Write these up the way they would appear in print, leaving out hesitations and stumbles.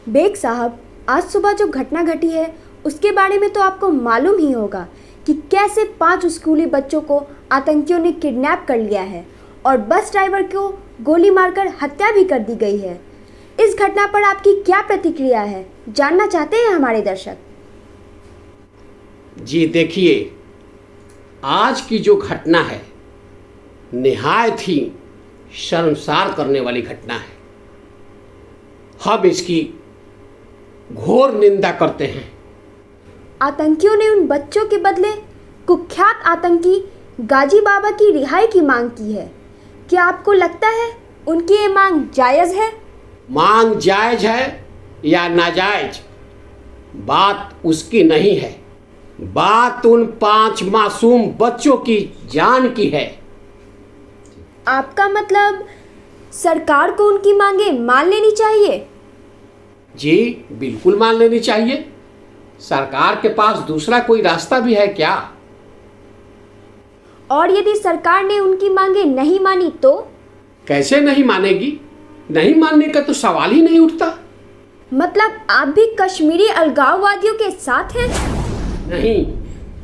Bag साहब, आज सुबह जो घटना घटी है उसके बारे में तो आपको मालूम ही होगा कि कैसे 5 स्कूली बच्चों को आतंकियों ने किडनैप कर लिया है और बस ड्राइवर को गोली मारकर हत्या भी कर दी गई है। इस घटना पर आपकी क्या प्रतिक्रिया है, जानना चाहते हैं हमारे दर्शक। जी देखिए, आज की जो घटना है निहायत ही शर्मसार करने वाली घटना है। हम इसकी घोर निंदा करते हैं। आतंकियों ने उन बच्चों के बदले कुख्यात आतंकी गाजी बाबा की रिहाई की मांग की है। क्या आपको लगता है उनकी ये मांग जायज़ है? मांग जायज है या नाजायज, बात उसकी नहीं है। बात उन 5 मासूम बच्चों की जान की है। आपका मतलब सरकार को उनकी मांगे मान लेनी चाहिए? जी बिल्कुल मान लेनी चाहिए। सरकार के पास दूसरा कोई रास्ता भी है क्या? और यदि सरकार ने उनकी मांगे नहीं मानी तो? कैसे नहीं मानेगी? नहीं मानने का तो सवाल ही नहीं उठता। मतलब आप भी कश्मीरी अलगाववादियों के साथ हैं? नहीं,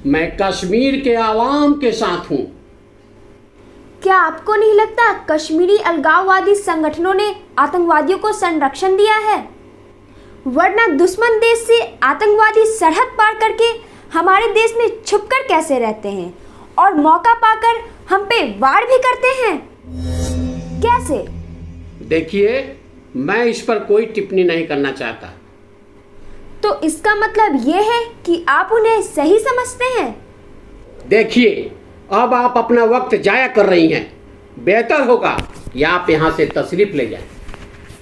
मैं कश्मीर के आवाम के साथ हूँ। क्या आपको नहीं लगता कश्मीरी अलगाववादी संगठनों ने आतंकवादियों को संरक्षण दिया है? वरना दुश्मन देश से आतंकवादी सरहद पार करके हमारे देश में छुपकर कैसे रहते हैं और मौका पाकर हम पे वार भी करते हैं? कैसे? देखिए, मैं इस पर कोई टिप्पणी नहीं करना चाहता। तो इसका मतलब ये है कि आप उन्हें सही समझते हैं? देखिए, अब आप अपना वक्त जाया कर रही हैं। बेहतर होगा कि आप यहाँ से तशरीफ ले जाएं।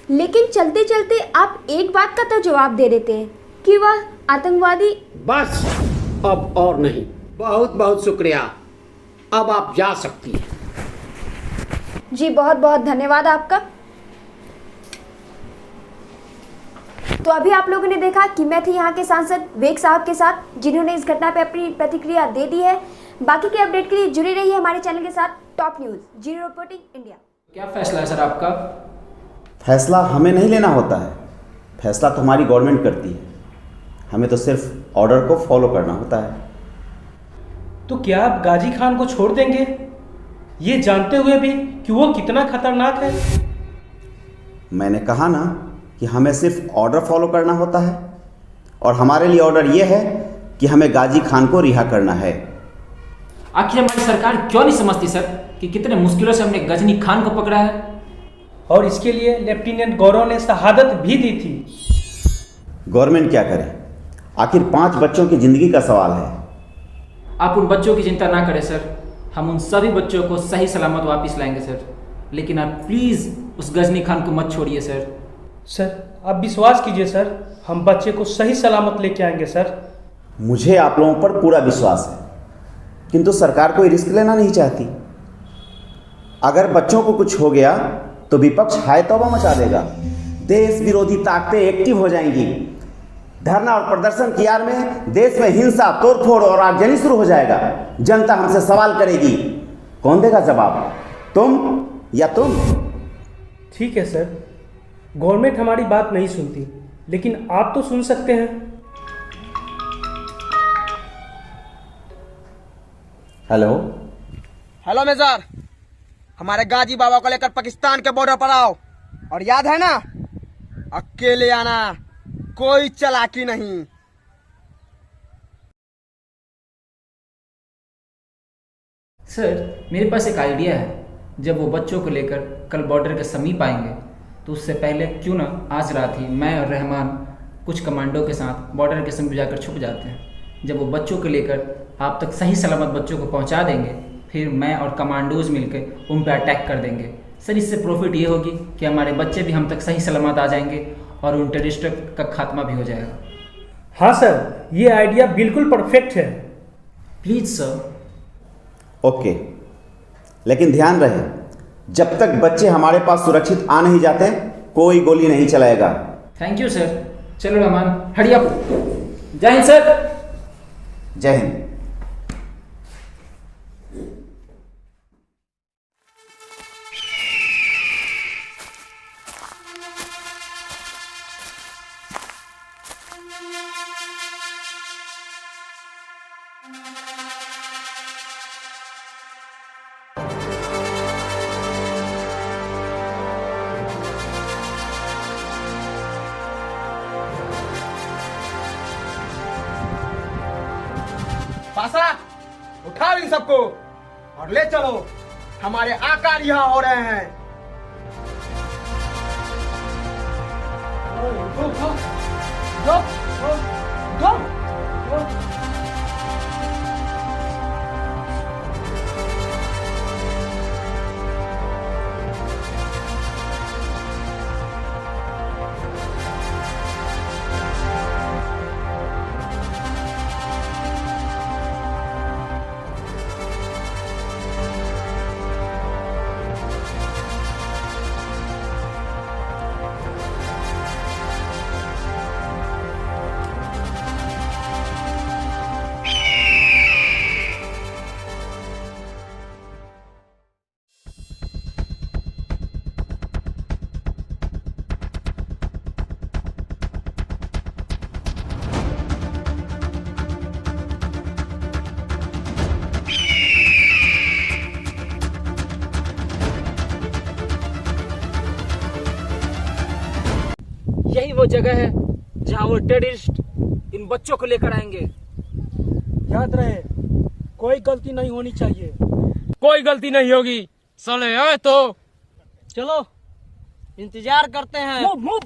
लेकिन चलते चलते आप एक बात का तो जवाब दे देते हैं कि वह आतंकवादी। बस, अब और नहीं। बहुत बहुत शुक्रिया। अब आप जा सकती हैं। जी बहुत बहुत धन्यवाद आपका। तो अभी आप लोगों ने देखा कि मैं थी यहाँ के सांसद बेग साहब के साथ, जिन्होंने इस घटना पर अपनी प्रतिक्रिया दे दी है। बाकी के अपडेट के लिए जुड़े रहिए हमारे चैनल के साथ। Top news, zero reporting, India. क्या फैसला है सर आपका? फैसला हमें नहीं लेना होता है, फैसला तो हमारी गवर्नमेंट करती है। हमें तो सिर्फ ऑर्डर को फॉलो करना होता है। तो क्या आप गाजी खान को छोड़ देंगे, ये जानते हुए भी कि वो कितना खतरनाक है? मैंने कहा ना कि हमें सिर्फ ऑर्डर फॉलो करना होता है, और हमारे लिए ऑर्डर ये है कि हमें गाजी खान को रिहा करना है। आखिर हमारी सरकार क्यों नहीं समझती सर कि कितने मुश्किलों से हमने गजनी खान को पकड़ा है? और इसके लिए लेफ्टिनेंट गौरव ने शहादत भी दी थी। गवर्नमेंट क्या करे, आखिर 5 बच्चों की जिंदगी का सवाल है। आप उन बच्चों की चिंता ना करें सर, हम उन सभी बच्चों को सही सलामत वापस लाएंगे सर। लेकिन आप प्लीज़ उस गजनी खान को मत छोड़िए सर। सर आप विश्वास कीजिए सर, हम बच्चे को सही सलामत लेके आएंगे सर। मुझे आप लोगों पर पूरा विश्वास है, किंतु सरकार कोई रिस्क लेना नहीं चाहती। अगर बच्चों को कुछ हो गया तो विपक्ष हाय तौबा मचा देगा, देश विरोधी ताकतें एक्टिव हो जाएंगी, धरना और प्रदर्शन की आड़ में देश में हिंसा, तोड़फोड़ और आगजनी शुरू हो जाएगा। जनता हमसे सवाल करेगी, कौन देगा जवाब, तुम या तुम? ठीक है सर, गवर्नमेंट हमारी बात नहीं सुनती, लेकिन आप तो सुन सकते हैं। हेलो हेलो मेजर, हमारे गाजी बाबा को लेकर पाकिस्तान के बॉर्डर पर आओ, और याद है ना, अकेले आना, कोई चालाकी नहीं। सर मेरे पास एक आइडिया है। जब वो बच्चों को लेकर कल बॉर्डर के समीप आएंगे तो उससे पहले क्यों ना आज रात ही मैं और रहमान कुछ कमांडो के साथ बॉर्डर के समीप जाकर छुप जाते हैं। जब वो बच्चों को लेकर आप तक सही सलामत बच्चों को पहुंचा देंगे, फिर मैं और कमांडोज मिलकर उन पर अटैक कर देंगे। सर इससे प्रॉफिट ये होगी कि हमारे बच्चे भी हम तक सही सलामत आ जाएंगे और उन टेररिस्टों का खात्मा भी हो जाएगा। हाँ सर, ये आइडिया बिल्कुल परफेक्ट है। Please sir. ओके, लेकिन ध्यान रहे, जब तक बच्चे हमारे पास सुरक्षित आ नहीं जाते कोई गोली नहीं चलाएगा। Thank you sir. चलो रहमान, हरी अप। जय हिंद सर। जय हिंद। सासा उठाओ इन सबको और ले चलो, हमारे आका रिहा हो रहे हैं। यही वो जगह है जहाँ वो टेररिस्ट इन बच्चों को लेकर आएंगे। याद रहे, कोई गलती नहीं होनी चाहिए। कोई गलती नहीं होगी। साले आए तो चलो इंतजार करते हैं। Move move.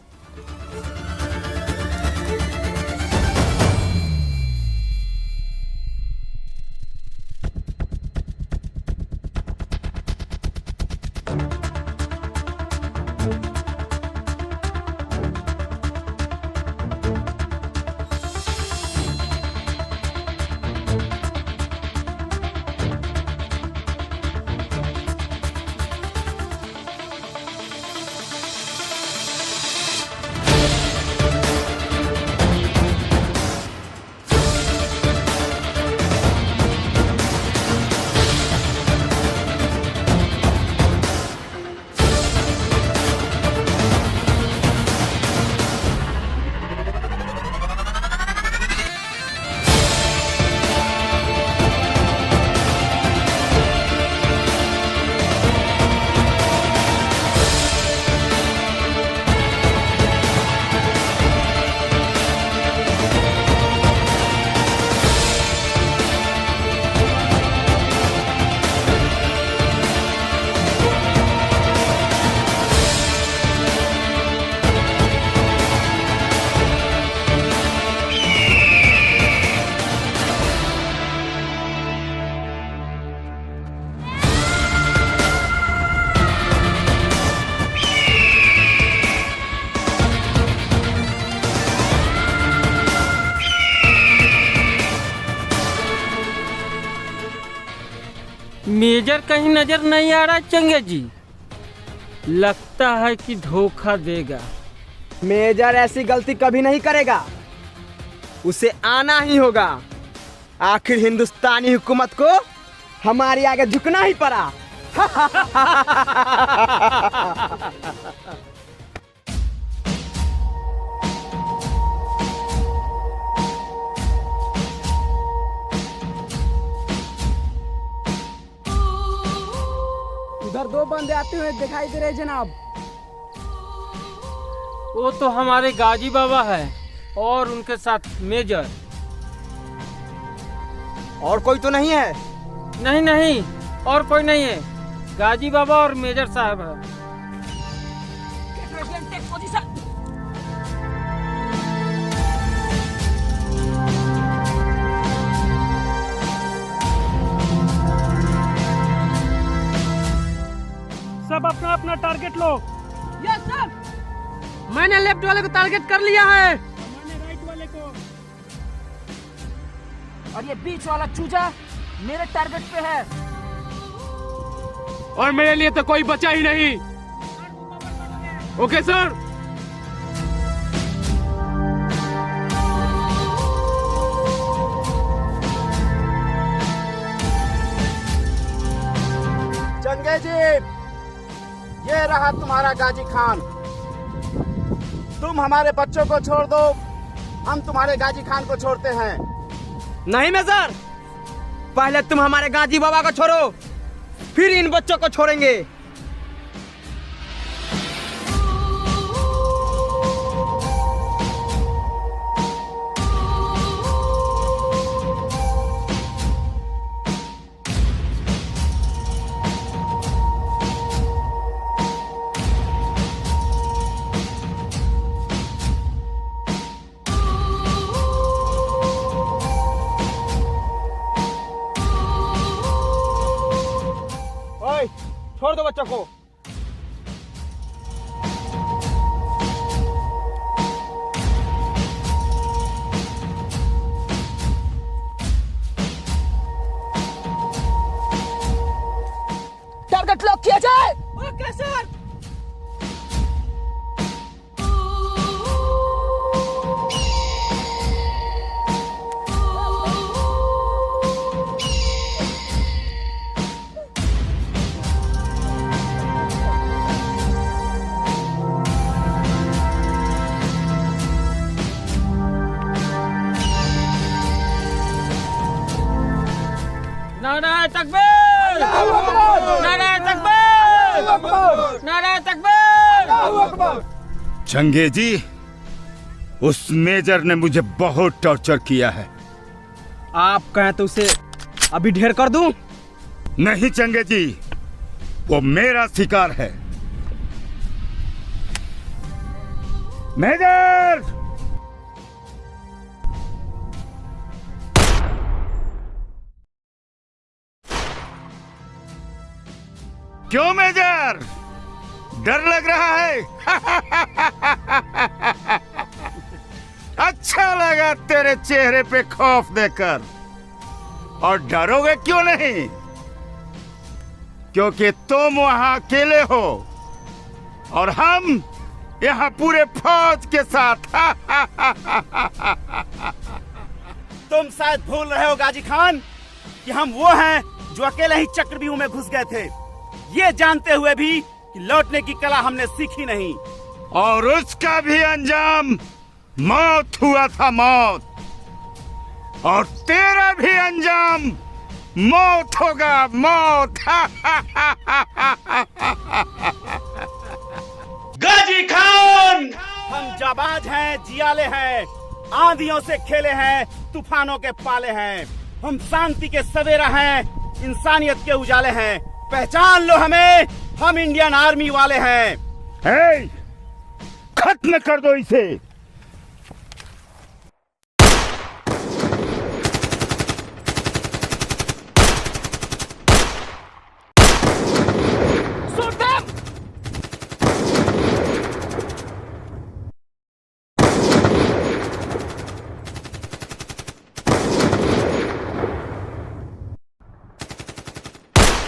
मेजर कहीं नजर नहीं आ रहा चंगे जी। लगता है कि धोखा देगा। मेजर ऐसी गलती कभी नहीं करेगा, उसे आना ही होगा। आखिर हिंदुस्तानी हुकूमत को हमारे आगे झुकना ही पड़ा। उधर दो बंदे आते हुए दिखाई दे रहे जनाब। वो तो हमारे गाजी बाबा है और उनके साथ मेजर। और कोई तो नहीं है? नहीं नहीं, और कोई नहीं है। गाजी बाबा और मेजर साहब है। सब अपना अपना टारगेट लो। Yes sir. मैंने लेफ्ट वाले को टारगेट कर लिया है। मैंने राइट वाले को। और ये बीच वाला चूजा मेरे टारगेट पे है। और मेरे लिए तो कोई बचा ही नहीं। Okay sir. चंगे जी, ये रहा तुम्हारा गाजी खान। तुम हमारे बच्चों को छोड़ दो, हम तुम्हारे गाजी खान को छोड़ते हैं। नहीं मेजर, पहले तुम हमारे गाजी बाबा को छोड़ो, फिर इन बच्चों को छोड़ेंगे। दो बच्चों को। टारगेट लॉक किया जाए। Okay sir. नाराए तकबीर! नाराए तकबीर! नाराए तकबीर! चंगेजी, उस मेजर ने मुझे बहुत टॉर्चर किया है। आप कहें तो उसे अभी ढेर कर दूं? नहीं चंगेजी, वो मेरा शिकार है। मेजर! क्यों मेजर, डर लग रहा है? अच्छा लगा तेरे चेहरे पे खौफ देखकर। और डरोगे क्यों नहीं? क्योंकि तुम वहां अकेले हो और हम यहाँ पूरे फौज के साथ। तुम शायद भूल रहे हो गाजी खान कि हम वो हैं जो अकेले ही चक्रव्यूह में घुस गए थे, ये जानते हुए भी कि लौटने की कला हमने सीखी नहीं। और उसका भी अंजाम मौत हुआ था, मौत। और तेरा भी अंजाम मौत होगा, मौत। गाजी खान, हम जाबाज हैं, जियाले हैं, आंधियों से खेले हैं, तूफानों के पाले हैं। हम शांति के सवेरा हैं, इंसानियत के उजाले हैं। पहचान लो हमें, हम इंडियन आर्मी वाले हैं। हे, खत्म कर दो इसे।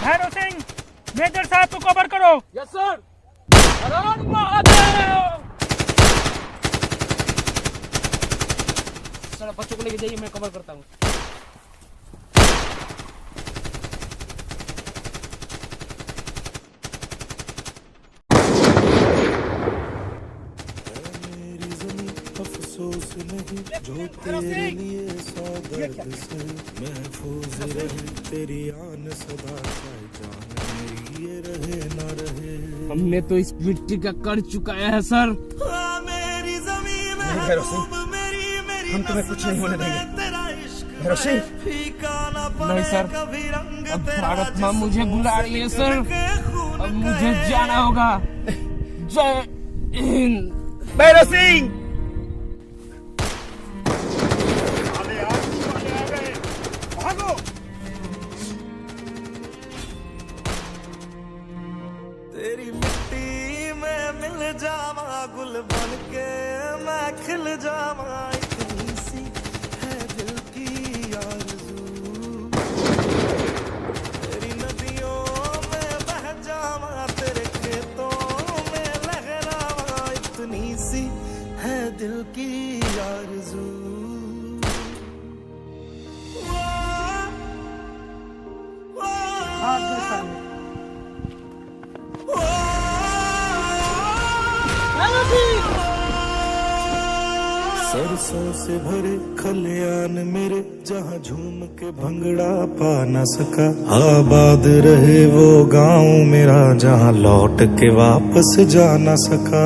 भैरव सिंह, मेजर साहब को कवर करो। Yes sir. सर बच्चों को लेके जाइए, मैं कवर करता हूँ। अफसोस नहीं जो तेरे लिए सौ दर्द से महफूज रहे, तेरी आन सदा जान मेरी ये रहे ना रहे। हमने तो इस मिट्टी का कर चुकाया है सर। मेरी ज़मीन में नहीं भैरव सिंह, हम तुम्हें कुछ नहीं होने देंगे। भैरव सिंह, नहीं सर, अब भारत माँ मुझे बुला रही है सर, अब मुझे जाना होगा। जय हिंद। भैरव सिंह। तेरी मिट्टी में मिल जावा, गुल बन के मैं खिल जावा, इतनी सी है दिल की आरज़ू। तेरी नदियों में बह जावा, तेरे खेतों में लहरावा, इतनी सी है दिल की आरज़ू। सरसों से भरे खलियान मेरे, जहाँ झूम के भंगड़ा पा न सका, आबाद रहे वो गांव मेरा, जहाँ लौट के वापस जा न सका।